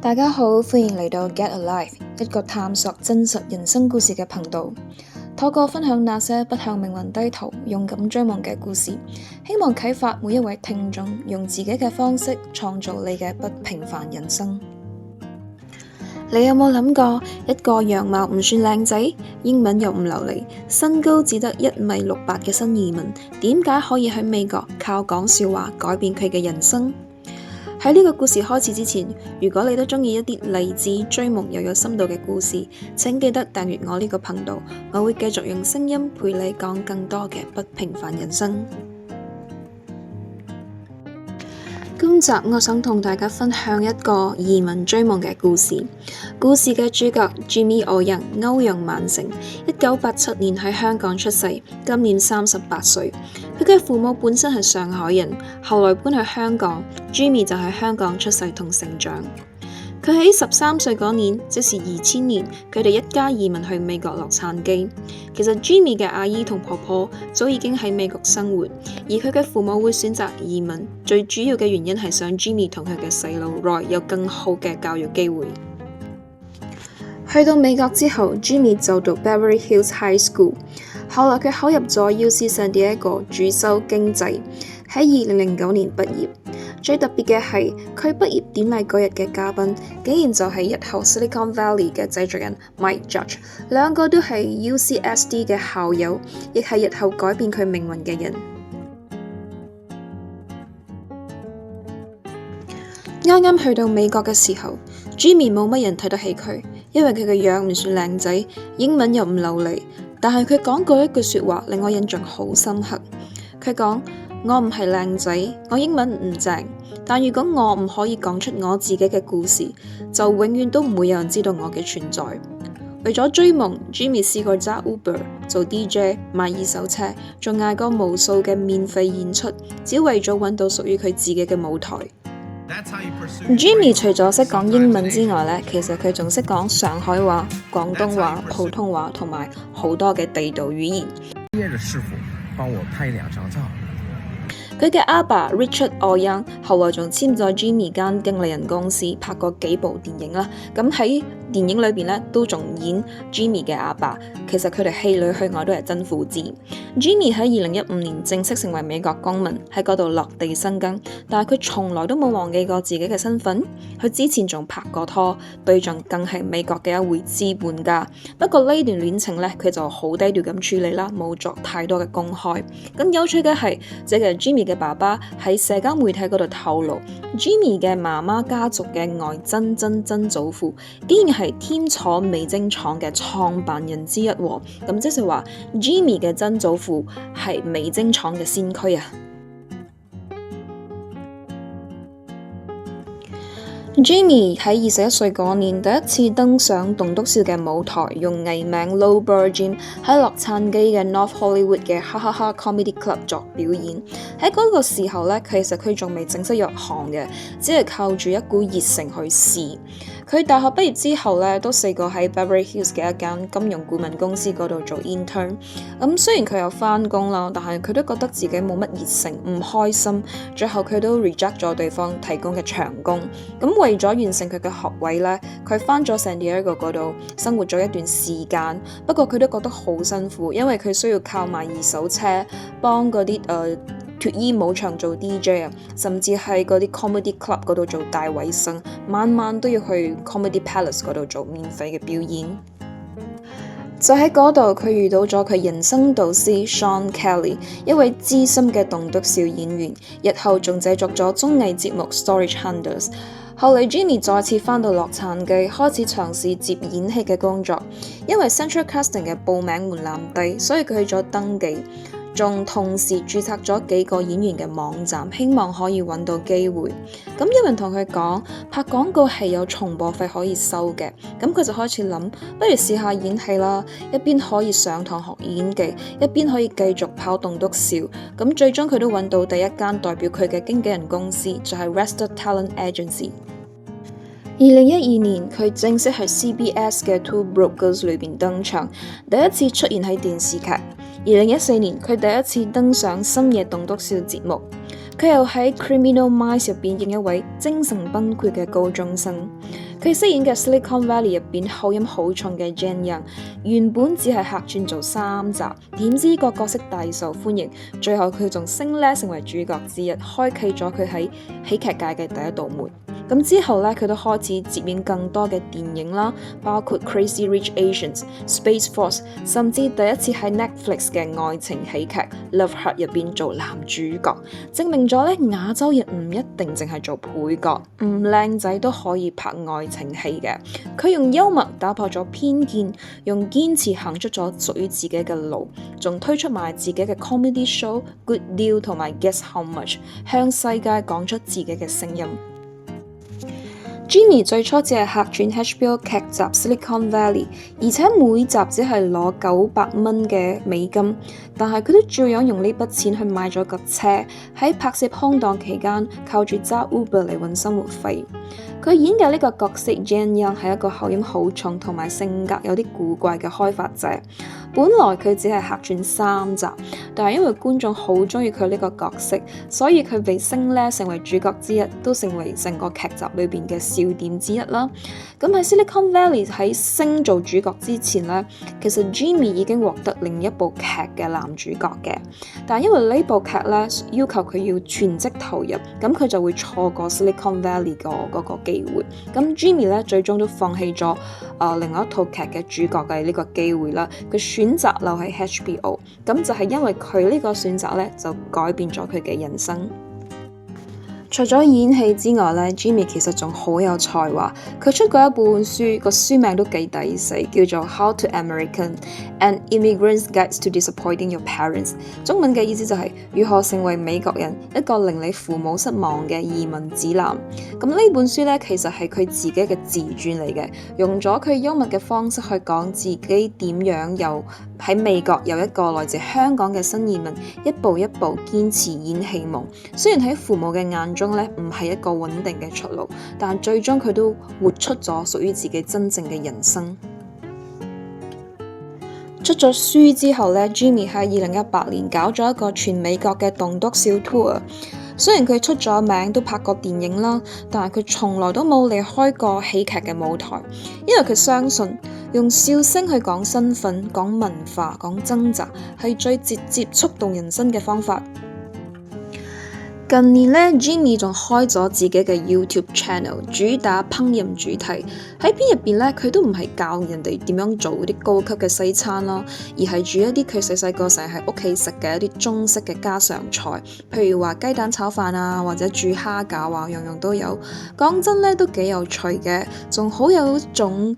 大家好，歡迎嚟到 Get Alive， 一個探索真實人生故事嘅頻道。透過分享那些不向命運低頭、勇敢追夢嘅故事，希望啟發每一位聽眾，用自己嘅方式創造你嘅不平凡人生。你有冇諗過，一個樣貌唔算靚仔、英文又唔流利、身高只得1.68米嘅新移民，點解可以喺美國靠講笑話改變佢嘅人生？喺呢個故事開始之前，如果你都鍾意一啲勵志、追夢又有深度嘅故事，請記得訂閱我呢個頻道，我會繼續用聲音陪你講更多嘅不平凡人生。今集我想同大家分享一個移民追夢嘅故事。故事嘅主角 Jimmy O Young 歐陽萬成，1987年喺香港出世，今年38歲。佢嘅父母本身係上海人，後來搬去香港。Jimmy 就喺香港出世同成長。佢喺13歲嗰年，即是2000年，佢哋一家移民去美國洛杉磯。其實 Jimmy 嘅阿姨同婆婆早已經喺美國生活，而佢嘅父母會選擇移民，最主要嘅原因係想 Jimmy 同佢嘅細佬 Roy 有更好嘅教育機會。去到美國之後 ，Jimmy 就讀 Beverly Hills High School， 後來佢考入咗 UC San Diego 主修經濟，喺2009年畢業。最特別嘅係，佢畢業典禮嗰日嘅嘉賓，竟然就係日後 Silicon Valley 嘅製作人 Mike Judge， 兩個都係 UCSD 嘅校友，亦係日後改變佢命運嘅人。啱啱去到美國嘅時候 ，Jimmy 冇乜人睇得起佢，因為佢嘅樣唔算靚仔，英文又唔流利。但係佢講過一句說話，令我印象好深刻。佢講：我唔係靚仔，我英文唔正，但如果我唔可以講出我自己嘅故事，就永遠都唔會有人知道我嘅存在。為咗追夢 ，Jimmy 試過揸 Uber、做 DJ、賣二手車，仲嗌過無數嘅免費演出，只為咗揾到屬於佢自己嘅舞台。Jimmy 除咗識講英文之外呢，其實佢仲識講上海話、廣東話、普通話同埋好多嘅地道語言。師傅幫我拍2張照。佢嘅阿爸 Richard O Young 後來仲簽咗 Jimmy 間經理人公司，拍過幾部電影啦。咁喺電影裏邊咧都仲演 Jimmy 嘅阿爸。其實佢哋戲裏戲外都係真父子。Jimmy 喺2015年正式成為美國公民，喺嗰度落地生根。但係佢從來都冇忘記過自己嘅身份。佢之前仲拍過拖，對象更係美國嘅一位資本家。不過呢段戀情咧，佢就好低調咁處理啦，冇作太多嘅公開。咁有趣嘅係，這個 Jimmy 嘅爸爸喺社交媒體嗰度透露 ，Jimmy 嘅媽媽家族嘅外曾祖父，竟然係天楚味精廠嘅創辦人之一。咁即係話 Jimmy 嘅曾祖父係味精廠嘅先驅啊。Jimmy 喺21歲嗰年第一次登上棟篤笑嘅舞台，用藝名 Low Bird Jim 喺洛杉磯嘅 North Hollywood 嘅哈哈哈 Comedy Club 作表演。喺嗰個時候呢，其實佢仲未正式入行嘅，只係靠住一股熱誠去試。佢大學畢業之後呢，都試過喺 Beverly Hills 嘅一間金融顧問公司嗰度做 intern。雖然佢有返工啦，但係佢都覺得自己冇乜熱誠，唔開心。最後佢都 reject 咗對方提供嘅長工。為咗完成佢嘅學位呢，佢返咗 San Diego 嗰度生活咗一段時間。不過佢都覺得好辛苦，因為佢需要靠賣二手車，幫嗰啲脫衣舞場做 DJ 啊，甚至喺嗰啲 comedy club 嗰度做大衛生，晚晚都要去 Comedy Palace 嗰度做免費嘅表演。就喺嗰度，佢遇到咗佢人生導師 Sean Kelly， 一位資深嘅棟篤笑演員，日後仲製作咗綜藝節目 Storage Hunters。後嚟 Jimmy 再次返到洛杉磯，開始嘗試接演戲嘅工作。因為 Central Casting 嘅報名門檻低，所以佢去咗登記，仲同時註冊咗幾個演員嘅網站，希望可以揾到機會。咁有人同佢講，拍廣告係有重播費可以收嘅，咁佢就開始諗，不如試下演戲啦，一邊可以上堂學演技，一邊可以繼續跑棟篤笑。咁最終佢都揾到第一間代表佢嘅經紀人公司，就係 Rester Talent Agency。2012年，佢正式喺 CBS 嘅 Two Brokers 裏邊登場，第一次出現喺電視劇。2014年，佢第一次登上深夜棟篤笑節目。佢又喺 Criminal Minds 入邊演一位精神崩潰嘅高中生。佢飾演嘅 Silicon Valley 入邊口音好重嘅 Jane Young， 原本只係客串做3集，點知個角色大受歡迎，最後佢仲升呢成為主角之一，開啟咗佢喺喜劇界嘅第一道門。咁之後咧，佢都開始接演更多嘅電影啦，包括 Crazy Rich Asians、Space Force， 甚至第一次喺 Netflix 嘅愛情喜劇 Love Heart 入邊做男主角，證明咗咧亞洲人唔一定淨係做配角，唔靚仔都可以拍愛情戲嘅。佢用幽默打破咗偏見，用堅持行出咗屬於自己嘅路，仲推出埋自己嘅 comedy show Good Deal 同埋 Guess How Much， 向世界講出自己嘅聲音。Jimmy 最初只係客串 HBO 劇集 Silicon Valley， 而且每集只係攞900蚊嘅美金，但係佢都照樣用呢筆錢去買咗架車，喺拍攝空檔期間靠住揸 Uber 嚟搵生活費。佢演嘅呢個角色 Jane Young 係一個口音好重同埋性格有啲古怪嘅開發者。本來佢只係客串3集，但係因為觀眾好鍾意佢呢個角色，所以佢被升呢成為主角之一，都成為成個劇集裏邊嘅笑點之一啦。咁喺 Silicon Valley 喺升做主角之前呢，其實 Jimmy 已經獲得另一部劇嘅男主角嘅，但係因為呢部劇呢要求佢要全職投入，咁佢就會錯過 Silicon Valley 嗰個機會。咁 Jimmy 呢最終都放棄咗另外一套劇嘅主角嘅呢個機會啦，佢選擇留喺 HBO， 咁就係因為佢呢個選擇呢，就改變咗佢嘅人生。除咗演戲之外呢， Jimmy 其實仲好有才華。佢出過一本書，個書名都幾抵死，叫做 How to American: An Immigrant's Guide to Disappointing Your Parents。中文嘅意思就係如何成為美國人，一個令你父母失望嘅移民指南。咁呢本書呢，其實係佢自己嘅自傳嚟嘅，用咗佢幽默嘅方式去講自己點樣由喺美國由一個來自香港嘅新移民，一步一步堅持演戲夢。雖然喺父母嘅眼中咧唔係一個穩定嘅出路，但最終佢都活出咗屬於自己真正嘅人生。出咗書之後咧 ，Jimmy 喺2018年搞咗一個全美國嘅棟篤笑 tour。雖然佢出咗名，都拍過電影啦，但係佢從來都冇離開過喜劇嘅舞台，因為佢相信用笑聲去講身份、講文化、講掙扎，係最直接觸動人心嘅方法。近年呢 Jimmy 仲開咗自己嘅 YouTube channel， 主打烹飪主題。喺片入邊呢，佢都唔係教人哋點樣做啲高級嘅西餐啦，而係煮一啲佢細細個成日喺屋企食嘅一啲中式嘅家常菜，譬如話雞蛋炒飯啊，或者煮蝦餃啊，樣樣都有。講真呢，都幾有趣嘅，仲好有一種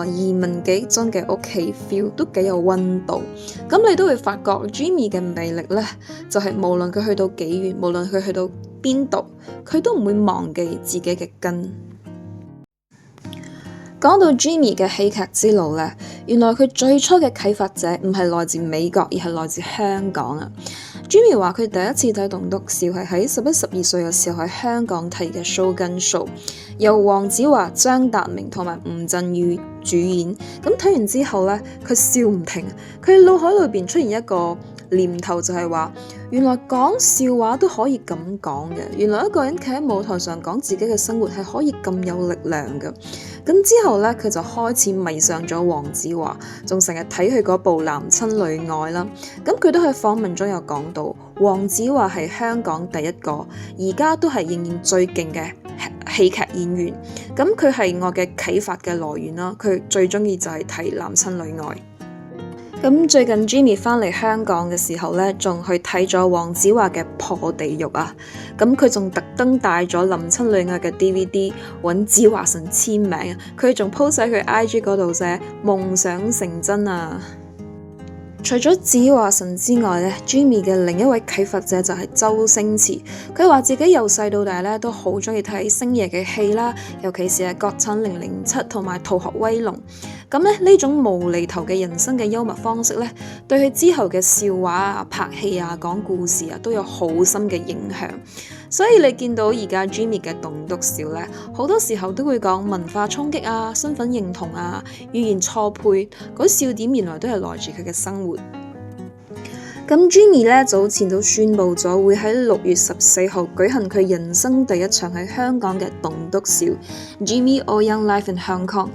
移民幾真嘅屋企 feel， 都幾有溫度。咁你都會發覺 Jimmy 嘅魅力呢，就係無論佢去到幾遠，無論佢去到邊度，佢都唔會忘記自己嘅根。講到 Jimmy 嘅戲劇之路呢，原來佢最初嘅啟發者唔係來自美國，而係來自香港啊。Jimmy 話佢第一次睇棟篤笑係喺11、12歲嘅時候喺香港睇嘅 Shogun Show， 由黃子華、張達明同埋吳鎮宇主演。咁睇完之後呢，佢笑唔停，佢腦海裏邊出現一個念頭，就係話原來講笑話都可以咁講嘅，原來一個人企喺舞台上講自己嘅生活係可以咁有力量嘅。咁之後呢，佢就開始迷上咗黃子華，仲成日睇佢嗰部《男親女愛》啦。咁佢都喺訪問中有講到，黃子華係香港第一個，而家都係仍然最勁嘅戲劇演員。咁佢係我嘅啟發嘅來源啦。佢最鍾意就係睇《男親女愛》。咁最近 Jimmy 返嚟香港嘅時候呢，仲去睇咗黃子華嘅《破地獄》啊！咁佢仲特登帶咗《男親女愛》嘅 DVD 揾子華神簽名啊！佢仲 post 喺佢 IG 嗰度寫夢想成真啊！除咗子華神之外呢， Jimmy 嘅另一位啟發者就係周星馳。佢話自己由細到大呢都好鍾意睇星爺嘅戲啦，尤其是係國產007同埋《逃學威龍》。咁呢種無厘頭嘅人生嘅幽默方式呢，對佢之後嘅笑話啊、拍戲啊、講故事啊都有好深嘅影響。所以你見到而家 Jimmy 嘅棟篤笑呢，好多時候都會講文化衝擊啊、身份認同啊、語言錯配，嗰笑點原來都係來自佢嘅生活。咁 Jimmy 咧早前都宣布咗會喺6月14號舉行佢人生第一場喺香港嘅棟篤笑 Jimmy O Young Live in Hong Kong。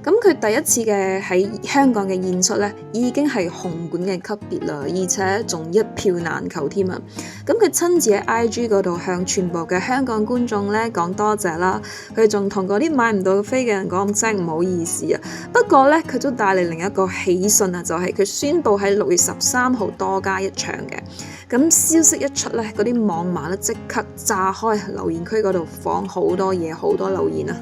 咁佢第一次嘅喺香港嘅演出咧，已經係紅館嘅級別啦，而且仲一票難求添啊！咁佢親自喺 IG 嗰度向全部嘅香港觀眾咧講多謝啦，佢仲同嗰啲買唔到飛嘅人講聲唔好意思啊！不過咧，佢都帶嚟另一個喜訊啊，就係佢宣布喺6月13號多加一場嘅。咁消息一出咧，嗰啲網民咧即刻炸開留言區嗰度放好多嘢，好多留言啊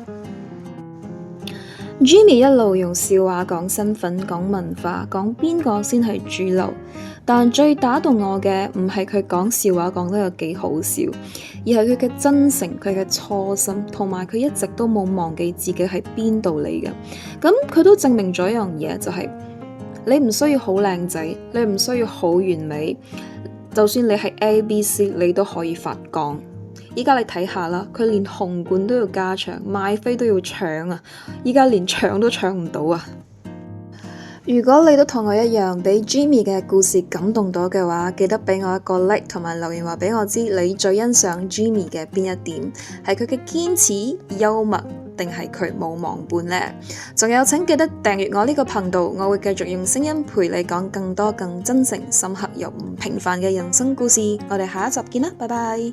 ！Jimmy 一路用笑話講身份、講文化、講邊個先係主流，但最打動我嘅唔係佢講笑話講得有幾好笑，而係佢嘅真誠、佢嘅初心，同埋佢一直都冇忘記自己係邊度嚟嘅。咁佢都證明咗一樣嘢，就係你唔需要好靚仔，你唔需要好完美，就算你係 ABC，你都可以發光。依家你睇下啦，佢連紅館都要加場，買飛都要搶啊！依家連搶都搶唔到啊！如果你都同我一樣俾 Jimmy 嘅故事感動到嘅話，記得俾我一個 like 同埋留言話俾我知你最欣賞 Jimmy 嘅邊一點，係佢嘅堅持、幽默，定係佢冇忘本呢？仲有請記得訂閱我呢個頻道，我會繼續用聲音陪你講更多更真誠、深刻又唔平凡嘅人生故事。我哋下一集見啦，拜拜！